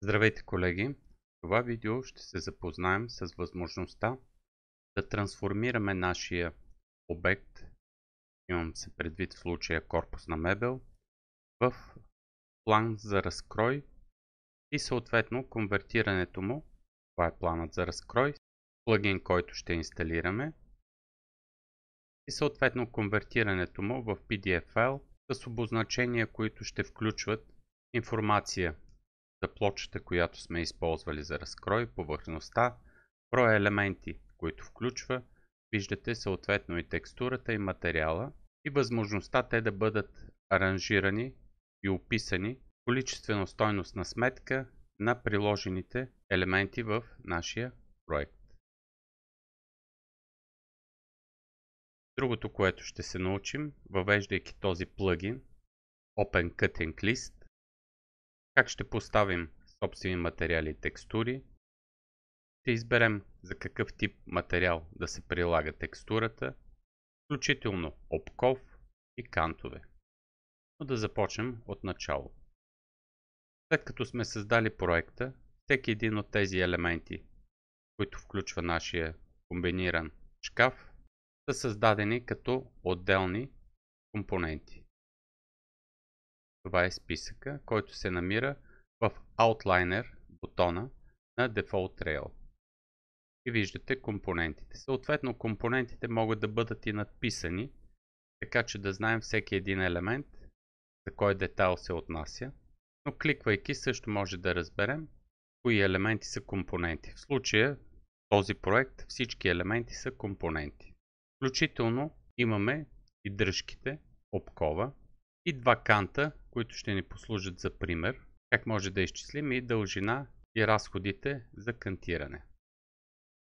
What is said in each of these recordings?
Здравейте, колеги! В това видео ще се запознаем с възможността да трансформираме нашия обект, имам се предвид в случая корпус на мебел, в план за разкрой и съответно конвертирането му, това е планът за разкрой, плагин, който ще инсталираме, и съответно конвертирането му в PDF файл с обозначения, които ще включват информация за плочата, която сме използвали за разкрой, повърхността, броя елементи, които включва, виждате съответно и текстурата и материала и възможността те да бъдат аранжирани и описани количествено-стойностна сметка на приложените елементи в нашия проект. Другото, което ще се научим, въвеждайки този плагин Open Cutting List, как ще поставим собствени материали и текстури. Ще изберем за какъв тип материал да се прилага текстурата, включително обков и кантове. Но да започнем от начало. След като сме създали проекта, всеки един от тези елементи, които включва нашия комбиниран шкаф, са създадени като отделни компоненти. Това е списъка, който се намира в Outliner бутона на Default Rail. И виждате компонентите. Съответно, компонентите могат да бъдат и надписани, така че да знаем всеки един елемент, за кой детайл се отнася. Но кликвайки също може да разберем кои елементи са компоненти. В случая, този проект, всички елементи са компоненти. Включително имаме и дръжките, обкова и два канта, които ще ни послужат за пример, как може да изчислим и дължина и разходите за кантиране.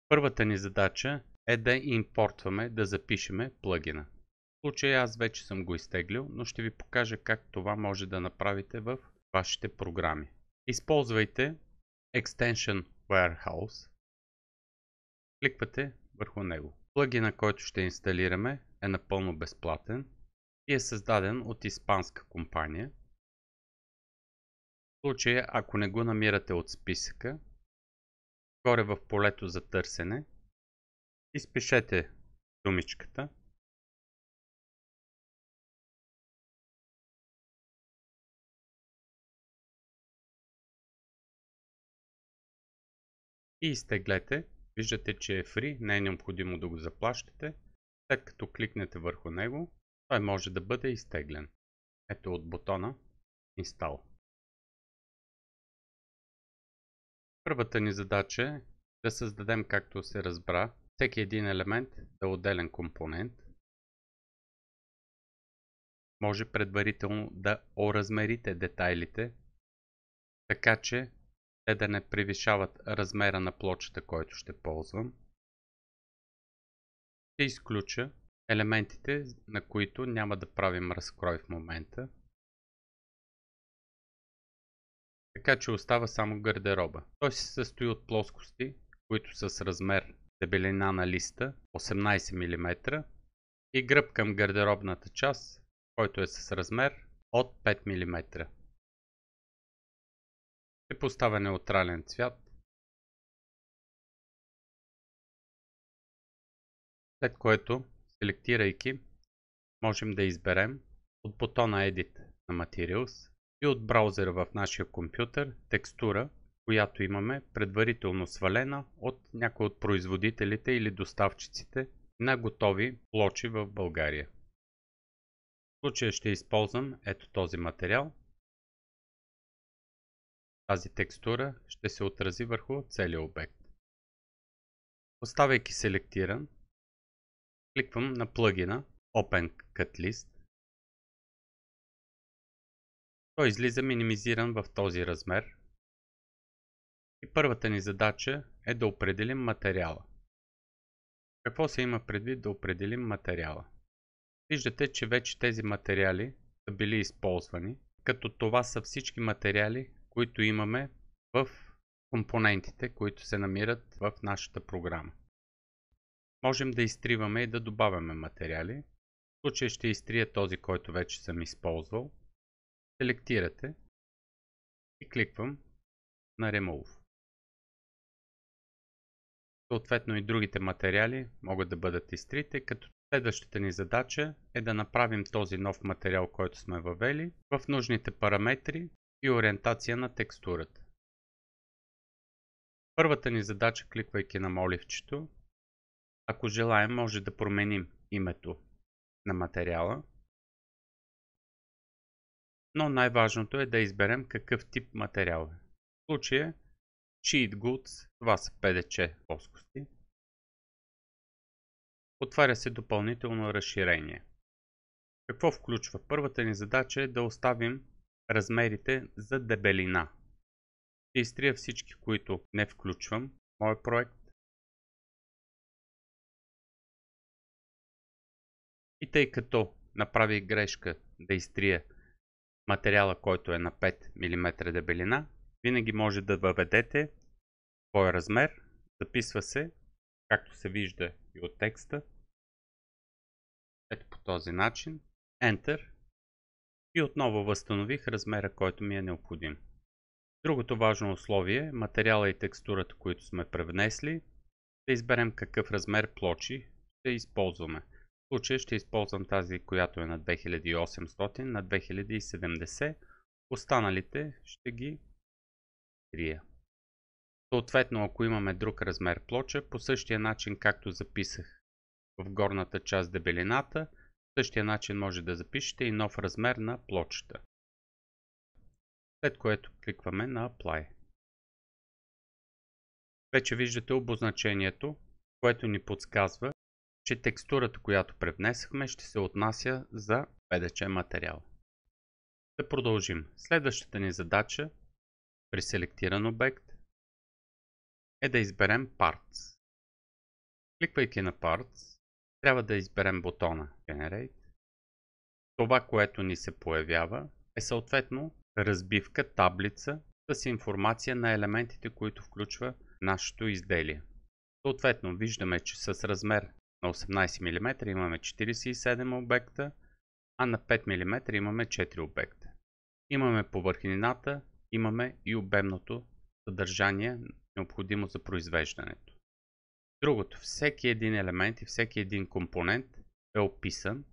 Първата ни задача е да импортваме, да запишеме плагина. В случая аз вече съм го изтеглил, но ще ви покажа как това може да направите в вашите програми. Използвайте Extension Warehouse. Кликвате върху него. Плагина, който ще инсталираме, е напълно безплатен и е създаден от испанска компания. В случая, ако не го намирате от списъка, горе в полето за търсене, изпишете думичката и изтеглете. Виждате, че е free, не е необходимо да го заплащате. След като кликнете върху него, той може да бъде изтеглен. Ето от бутона Install. Първата ни задача е да създадем, както се разбра, всеки един елемент да е отделен компонент. Може предварително да оразмерите детайлите, така че те да не превишават размера на плочата, който ще ползвам. Ще изключа елементите, на които няма да правим разкрой в момента. Така че остава само гардероба. Той се състои от плоскости, които са с размер дебелина на листа 18 мм и гръб към гардеробната част, който е с размер от 5 мм. Ще поставя неутрален цвят. След което, селектирайки, можем да изберем от бутона Edit на Materials и от браузера в нашия компютър текстура, която имаме предварително свалена от някой от производителите или доставчиците на готови плочи в България. В случая ще използвам ето този материал. Тази текстура ще се отрази върху целия обект. Оставайки селектиран, кликвам на плагина Open Cut List. Той излиза минимизиран в този размер. И първата ни задача е да определим материала. Какво се има предвид да определим материала? Виждате, че вече тези материали са били използвани, като това са всички материали, които имаме в компонентите, които се намират в нашата програма. Можем да изтриваме и да добавяме материали. В случая ще изтрия този, който вече съм използвал. Селектирате и кликвам на Remove. Съответно и другите материали могат да бъдат изтрити, като следващата ни задача е да направим този нов материал, който сме въвели, в нужните параметри и ориентация на текстурата. Първата ни задача, кликвайки на моливчето, ако желаем, може да променим името на материала, но най-важното е да изберем какъв тип материал е. В случая Sheet Goods, това са PDC плоскости. Отваря се допълнително разширение. Какво включва? Първата ни задача е да оставим размерите за дебелина. Ще изтрия всички, които не включвам в моя проект. И тъй като направих грешка да изтрия материала, който е на 5 мм дебелина, винаги може да въведете твой размер. Записва се, както се вижда и от текста. Ето по този начин. Enter. И отново възстанових размера, който ми е необходим. Другото важно условие е материала и текстурата, които сме превнесли, да изберем какъв размер плочи ще използваме. В случая ще използвам тази, която е на 2800 на 2070. Останалите ще ги трия. Съответно, ако имаме друг размер плоча, по същия начин както записах в горната част дебелината, по същия начин може да запишете и нов размер на плочата. След което кликваме на Apply. Вече виждате обозначението, което ни подсказва, че текстурата, която превнесахме, ще се отнася за PDC материал. Да продължим. Следващата ни задача при селектиран обект е да изберем Parts. Кликвайки на Parts, трябва да изберем бутона Generate. Това, което ни се появява, е съответно разбивка, таблица с информация на елементите, които включва нашето изделие. Съответно, виждаме, че с размер на 18 мм имаме 47 обекта, а на 5 мм имаме 4 обекта. Имаме повърхнината, имаме и обемното съдържание, необходимо за произвеждането. Другото, всеки един елемент и всеки един компонент е описан.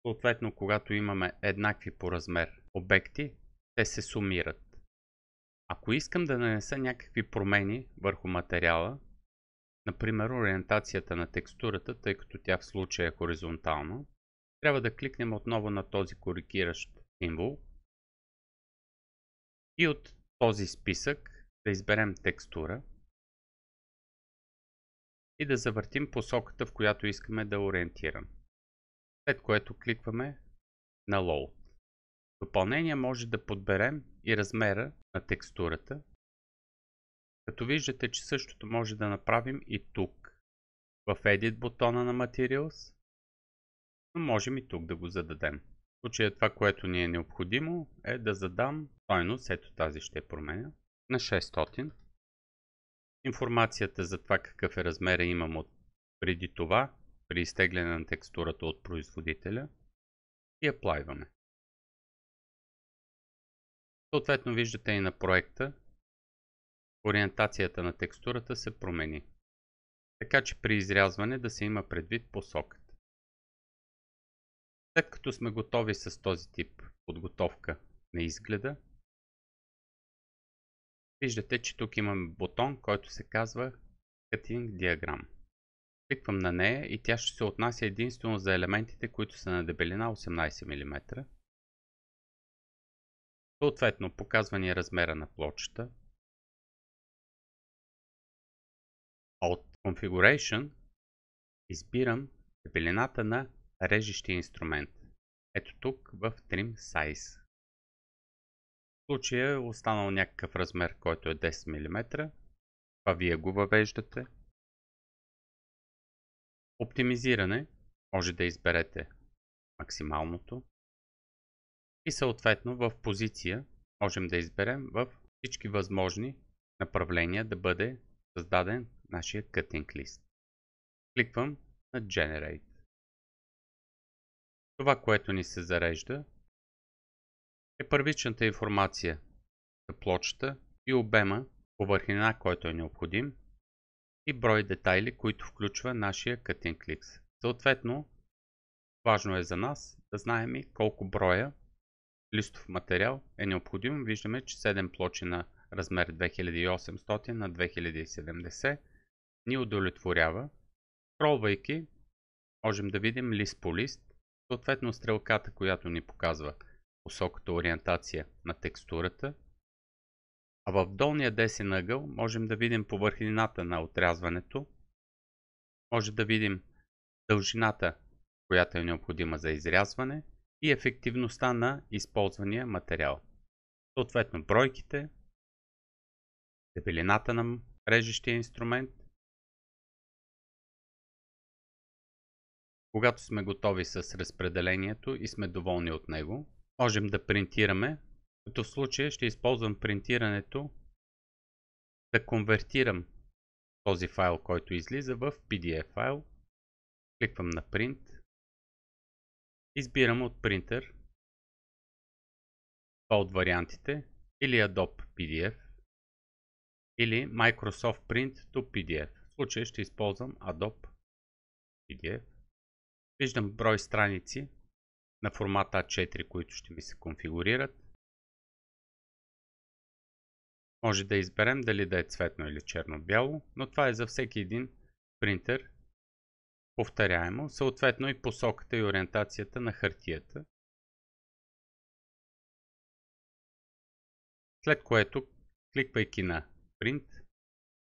Съответно, когато имаме еднакви по размер обекти, те се сумират. Ако искам да нанеса някакви промени върху материала, например ориентацията на текстурата, тъй като тя в случая е хоризонтална, трябва да кликнем отново на този коригиращ символ и от този списък да изберем текстура и да завъртим посоката, в която искаме да ориентираме. След което кликваме на Load. В допълнение може да подберем и размера на текстурата, като виждате, че същото може да направим и тук, в Edit бутона на Materials, но можем и тук да го зададем. В случая това, което ни е необходимо, е да задам стойност, ето тази ще променя, на 600. Информацията за това какъв е размера имам от преди това, при изтегляне на текстурата от производителя и аплайваме. Съответно виждате и на проекта, ориентацията на текстурата се промени. Така че при изрязване да се има предвид посоката. След като сме готови с този тип подготовка на изгледа, виждате, че тук имаме бутон, който се казва Cutting Diagram. Кликвам на нея и тя ще се отнася единствено за елементите, които са на дебелина 18 мм. Съответно показва ни размера на плочата. От Configuration избирам дебелината на режещия инструмент. Ето тук в Trim Size. В случая е останал някакъв размер, който е 10 мм. Това вие го въвеждате. Оптимизиране може да изберете максималното. И съответно в позиция можем да изберем в всички възможни направления да бъде създаден нашия Cutting List. Кликвам на Generate. Това, което ни се зарежда, е първичната информация плочата и обема повърхнина, който е необходим, и брой детайли, които включва нашия Cutting Clips. Съответно, важно е за нас да знаем и колко броя листов материал е необходим. Виждаме, че 7 плочи на размер 2800 на 2070 ни удовлетворява. Скролвайки, можем да видим лист по лист, съответно стрелката, която ни показва посоката ориентация на текстурата. А в долния десен ъгъл можем да видим повърхнината на отрязването. Може да видим дължината, която е необходима за изрязване и ефективността на използвания материал. Съответно бройките, дебелината на режещия инструмент. Когато сме готови с разпределението и сме доволни от него, можем да принтираме, като в случая ще използвам принтирането да конвертирам този файл, който излиза в PDF файл. Кликвам на Print. Избирам от принтер от вариантите или Adobe PDF или Microsoft Print to PDF. В случая ще използвам Adobe PDF. Виждам брой страници на формат A4, които ще ми се конфигурират. Може да изберем дали да е цветно или черно-бяло, но това е за всеки един принтер повторяемо, съответно и посоката и ориентацията на хартията. След което, кликвайки на Print,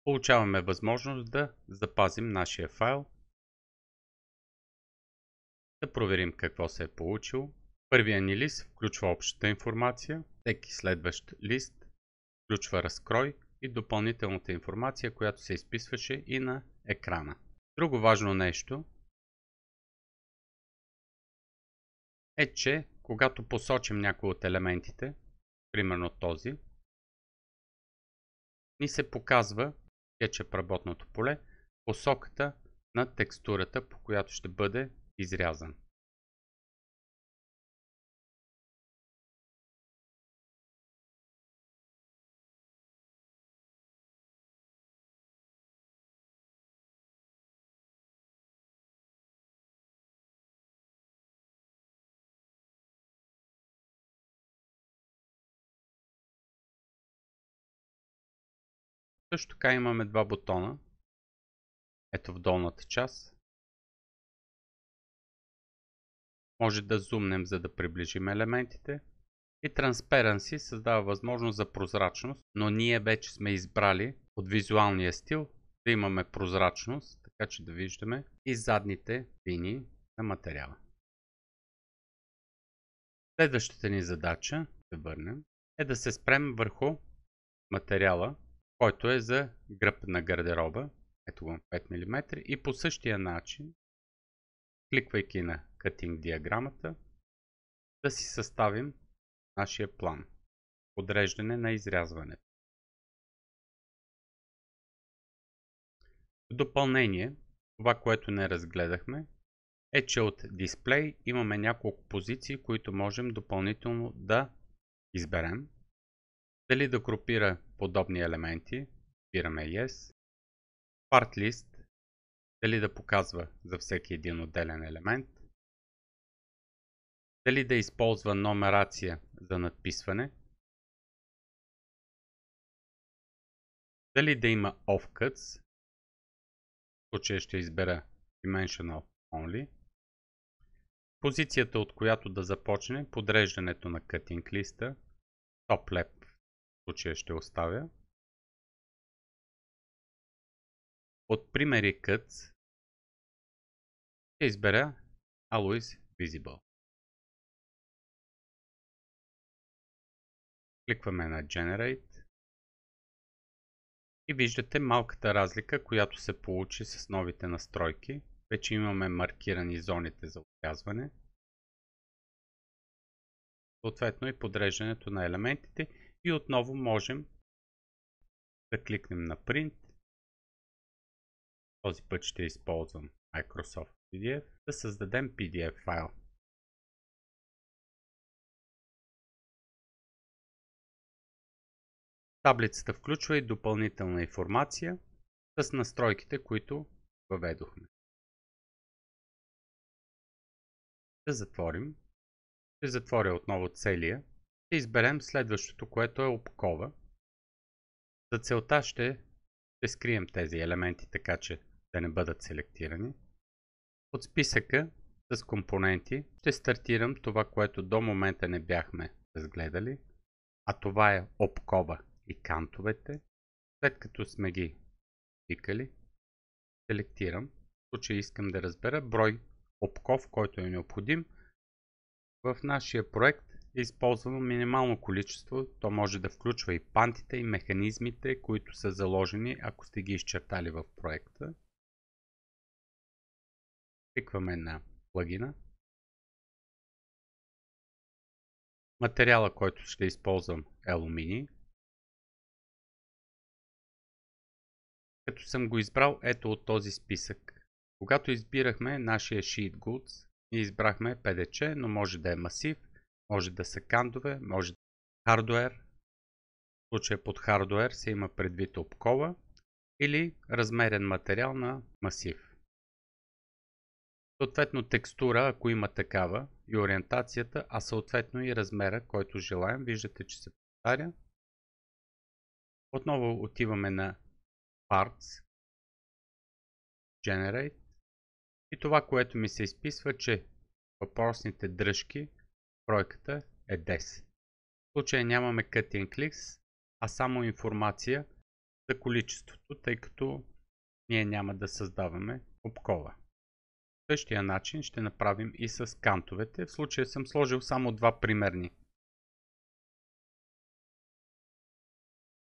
получаваме възможност да запазим нашия файл. Да проверим какво се е получило. Първият ни лист включва общата информация, всеки следващ лист включва разкрой и допълнителната информация, която се изписваше и на екрана. Друго важно нещо е, че когато посочим някой от елементите, примерно този, ни се показва SketchUp работното поле, посоката на текстурата, по която ще бъде изрязан. Също така имаме два бутона. Ето в долната част. Може да зумнем, за да приближим елементите. И Transparency създава възможност за прозрачност, но ние вече сме избрали от визуалния стил да имаме прозрачност, така че да виждаме и задните линии на материала. Следващата ни задача, да върнем, е да се спрем върху материала, който е за гръб на гардероба. Ето го 5 мм и по същия начин, кликвайки на Cutting диаграмата, да си съставим нашия план. Подреждане на изрязването. В допълнение, това, което не разгледахме, е, че от дисплей имаме няколко позиции, които можем допълнително да изберем. Дали да групира подобни елементи, избираме Yes. Part List, дали да показва за всеки един отделен елемент. Дали да използва номерация за надписване. Дали да има Offcuts. В случая ще избера Dimensional Only. Позицията, от която да започне подреждането на Cutting листа. Top Left в случая ще оставя. От примери Cuts ще избера Always Visible. Кликваме на Generate и виждате малката разлика, която се получи с новите настройки. Вече имаме маркирани зоните за отрязване. Съответно и подреждането на елементите и отново можем да кликнем на Print. Този път ще използвам Microsoft PDF да създадем PDF файл. Таблицата включва и допълнителна информация с настройките, които въведохме. Да затворим. Ще затворя отново целия. Ще изберем следващото, което е опкова. За целта ще скрием тези елементи, така че да не бъдат селектирани. От списъка с компоненти ще стартирам това, което до момента не бяхме разгледали, а това е опкова и кантовете. След като сме ги пикали, селектирам. В случай искам да разбера брой опков, който е необходим. В нашия проект е използвано минимално количество. То може да включва и пантите, и механизмите, които са заложени, ако сте ги изчертали в проекта. Кликваме на плагина. Материала, който ще използвам, е алуминий. Като съм го избрал, ето от този списък. Когато избирахме нашия Sheet Goods, ние избрахме PDC, но може да е масив, може да са кантове, може да е хардуер. В случая под хардуер се има предвид опкова или размерен материал на масив. Съответно текстура, ако има такава, и ориентацията, а съответно и размера, който желаем. Виждате, че се повтаря. Отново отиваме на Parts, Generate и това, което ми се изписва, че въпросните дръжки, бройката е 10. В случая нямаме Cutting Clicks, а само информация за количеството, тъй като ние няма да създаваме опкова. В същия начин ще направим и с кантовете. В случая съм сложил само два примерни.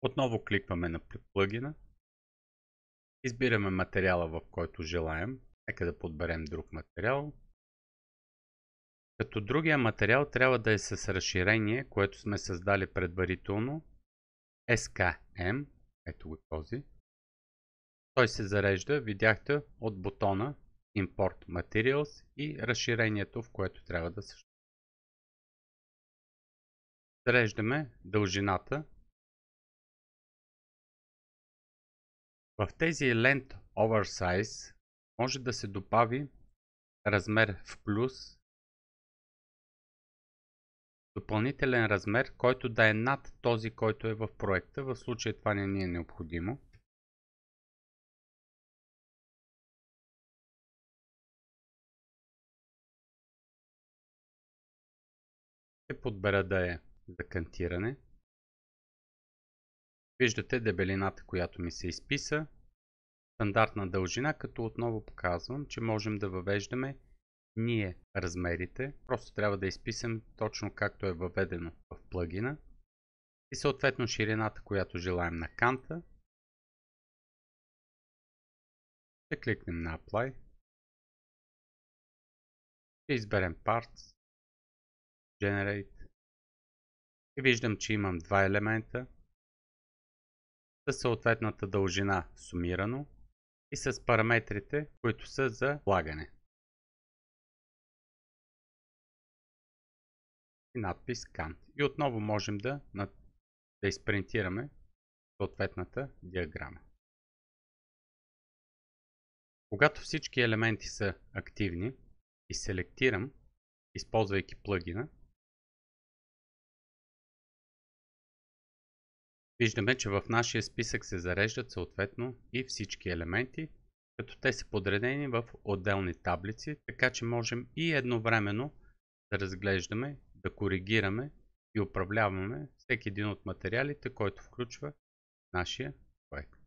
Отново кликваме на плагина. Избираме материала, в който желаем. Нека да подберем друг материал. Като другия материал трябва да е с разширение, което сме създали предварително. SKM. Ето го този. Той се зарежда, видяхте, от бутона Import Materials и разширението, в което трябва да се. Зареждаме дължината. В тези Length Oversize може да се добави размер в плюс, допълнителен размер, който да е над този, който е в проекта. В случая това не ни е необходимо. Ще подбера да е за кантиране. Виждате дебелината, която ми се изписа. Стандартна дължина, като отново показвам, че можем да въвеждаме ние размерите. Просто трябва да изписам точно както е въведено в плагина. И съответно ширината, която желаем на канта. Ще кликнем на Apply. Ще изберем Parts, Generate. И виждам, че имам два елемента със съответната дължина сумирано и с параметрите, които са за влагане. И надпис Kant. И отново можем да изпринтираме съответната диаграма. Когато всички елементи са активни и селектирам, използвайки плагина, виждаме, че в нашия списък се зареждат съответно и всички елементи, като те са подредени в отделни таблици, така че можем и едновременно да разглеждаме, да коригираме и управляваме всеки един от материалите, който включва нашия проект.